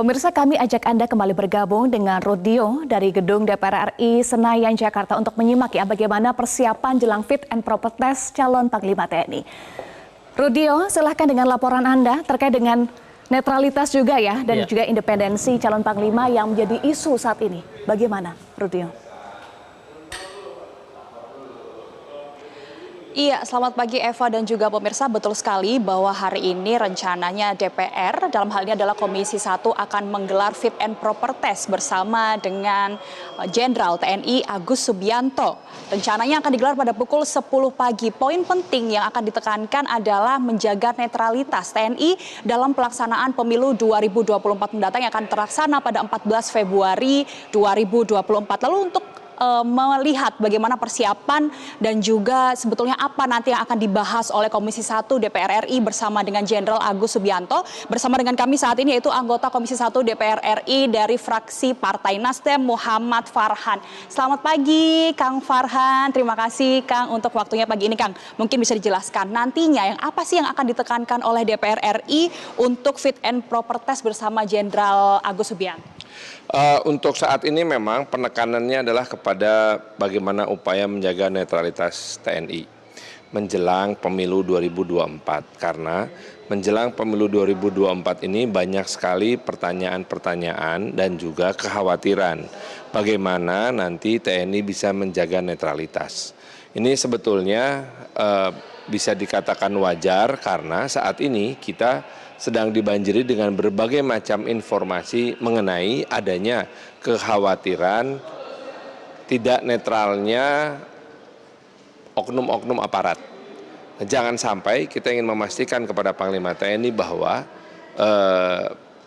Pemirsa, kami ajak Anda kembali bergabung dengan Rudio dari Gedung DPR RI Senayan, Jakarta untuk menyimak bagaimana persiapan jelang fit and proper test calon Panglima TNI. Rudio, silahkan dengan laporan Anda terkait dengan netralitas juga dan juga independensi calon Panglima yang menjadi isu saat ini. Bagaimana, Rudio? Iya, selamat pagi Eva dan juga pemirsa. Betul sekali bahwa hari ini rencananya DPR, dalam hal ini adalah Komisi 1 akan menggelar fit and proper test bersama dengan Jenderal TNI Agus Subianto. Rencananya akan digelar pada pukul 10 pagi. Poin penting yang akan ditekankan adalah menjaga netralitas TNI dalam pelaksanaan pemilu 2024 mendatang yang akan terlaksana pada 14 Februari 2024. Lalu untuk melihat bagaimana persiapan dan juga sebetulnya apa nanti yang akan dibahas oleh Komisi 1 DPR RI bersama dengan Jenderal Agus Subianto. Bersama dengan kami saat ini yaitu anggota Komisi 1 DPR RI dari fraksi Partai Nasdem, Muhammad Farhan. Selamat pagi Kang Farhan, terima kasih Kang untuk waktunya pagi ini Kang. Mungkin bisa dijelaskan nantinya apa sih yang akan ditekankan oleh DPR RI untuk fit and proper test bersama Jenderal Agus Subianto? Untuk saat ini memang penekanannya adalah kepada bagaimana upaya menjaga netralitas TNI menjelang pemilu 2024. Karena menjelang pemilu 2024 ini banyak sekali pertanyaan-pertanyaan dan juga kekhawatiran bagaimana nanti TNI bisa menjaga netralitas. Ini sebetulnya bisa dikatakan wajar karena saat ini kita sedang dibanjiri dengan berbagai macam informasi mengenai adanya kekhawatiran tidak netralnya oknum-oknum aparat. Jangan sampai kita ingin memastikan kepada Panglima TNI bahwa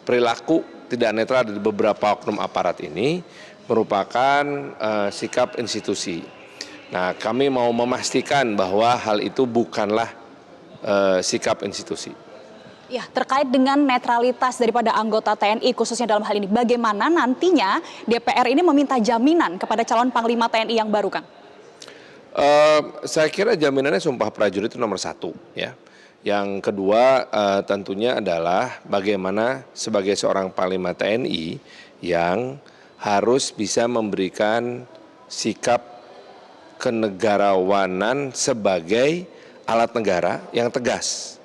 perilaku tidak netral dari beberapa oknum aparat ini merupakan sikap institusi. Nah, kami mau memastikan bahwa hal itu bukanlah sikap institusi. Ya, terkait dengan netralitas daripada anggota TNI khususnya dalam hal ini, bagaimana nantinya DPR ini meminta jaminan kepada calon Panglima TNI yang baru, Kang? Saya kira jaminannya Sumpah Prajurit itu nomor 1 ya. Yang kedua tentunya adalah bagaimana sebagai seorang Panglima TNI yang harus bisa memberikan sikap kenegarawanan sebagai alat negara yang tegas.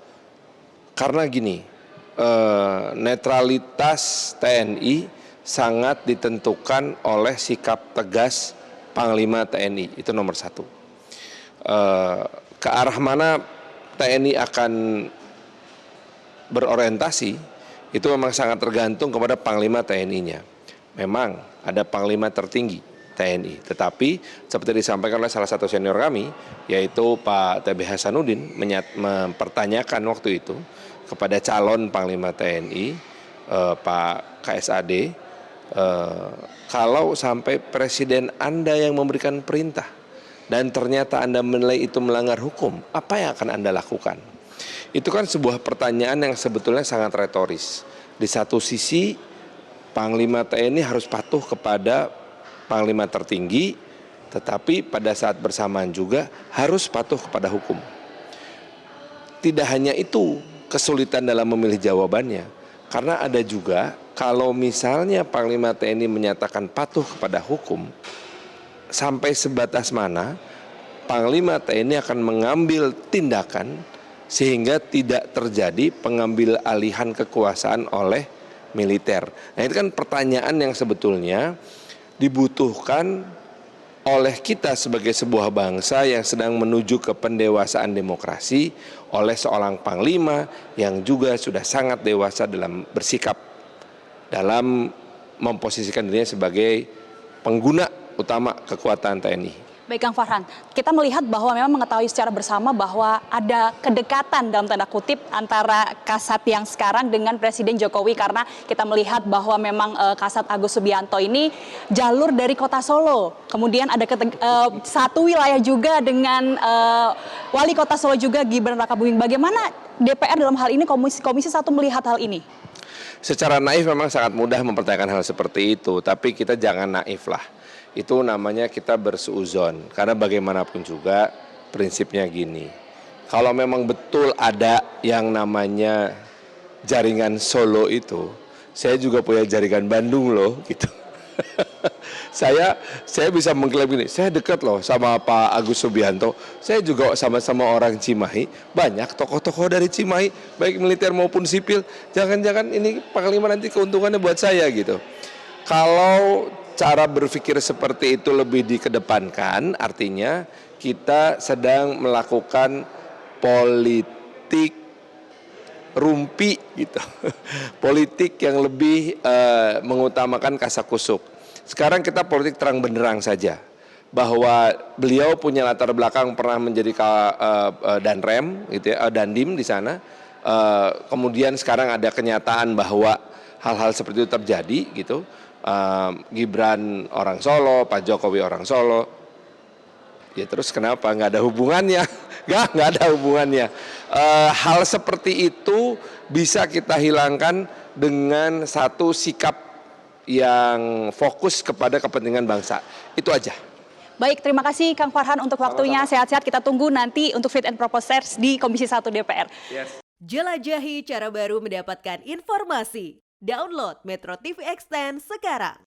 Karena gini, netralitas TNI sangat ditentukan oleh sikap tegas Panglima TNI, itu nomor 1. Ke arah mana TNI akan berorientasi, itu memang sangat tergantung kepada Panglima TNI-nya. Memang ada Panglima tertinggi TNI, tetapi seperti disampaikan oleh salah satu senior kami, yaitu Pak TB Hasanuddin, mempertanyakan waktu itu kepada calon Panglima TNI, Pak KSAD, kalau sampai Presiden Anda yang memberikan perintah dan ternyata Anda menilai itu melanggar hukum, apa yang akan Anda lakukan? Itu kan sebuah pertanyaan yang sebetulnya sangat retoris. Di satu sisi, Panglima TNI harus patuh kepada Panglima tertinggi, tetapi pada saat bersamaan juga harus patuh kepada hukum. Tidak hanya itu, kesulitan dalam memilih jawabannya, karena ada juga kalau misalnya Panglima TNI menyatakan patuh kepada hukum, sampai sebatas mana Panglima TNI akan mengambil tindakan sehingga tidak terjadi pengambil alihan kekuasaan oleh militer. Nah, itu kan pertanyaan yang sebetulnya dibutuhkan oleh kita sebagai sebuah bangsa yang sedang menuju ke pendewasaan demokrasi oleh seorang Panglima yang juga sudah sangat dewasa dalam bersikap, dalam memposisikan dirinya sebagai pengguna utama kekuatan TNI. Baik Kang Farhan, kita melihat bahwa memang mengetahui secara bersama bahwa ada kedekatan dalam tanda kutip antara Kasat yang sekarang dengan Presiden Jokowi, karena kita melihat bahwa memang Kasat Agus Subianto ini jalur dari Kota Solo. Kemudian ada satu wilayah juga dengan Wali Kota Solo juga Gibran Rakabuming. Bagaimana DPR dalam hal ini Komisi 1 melihat hal ini? Secara naif memang sangat mudah mempertanyakan hal seperti itu, tapi kita jangan naif lah. Itu namanya kita bersuuzon, karena bagaimanapun juga prinsipnya gini. Kalau memang betul ada yang namanya jaringan Solo itu, saya juga punya jaringan Bandung loh, gitu. saya bisa mengklaim gini, saya dekat loh sama Pak Agus Subianto, saya juga sama-sama orang Cimahi, banyak tokoh-tokoh dari Cimahi, baik militer maupun sipil, jangan-jangan ini Panglima nanti keuntungannya buat saya gitu. Kalau cara berpikir seperti itu lebih dikedepankan, artinya kita sedang melakukan politik rumpi gitu, politik yang lebih mengutamakan kasakusuk. Sekarang kita politik terang benderang saja, bahwa beliau punya latar belakang pernah menjadi Danrem, gitu ya, Dandim di sana. Kemudian sekarang ada kenyataan bahwa hal-hal seperti itu terjadi, gitu. Gibran orang Solo, Pak Jokowi orang Solo. Ya terus kenapa nggak ada hubungannya? Nggak ada hubungannya. Hal seperti itu bisa kita hilangkan dengan satu sikap yang fokus kepada kepentingan bangsa. Itu aja. Baik, terima kasih Kang Farhan untuk waktunya. Sehat-sehat, kita tunggu nanti untuk fit and proper test di Komisi 1 DPR. Yes. Jelajahi cara baru mendapatkan informasi. Download Metro TV Extend sekarang.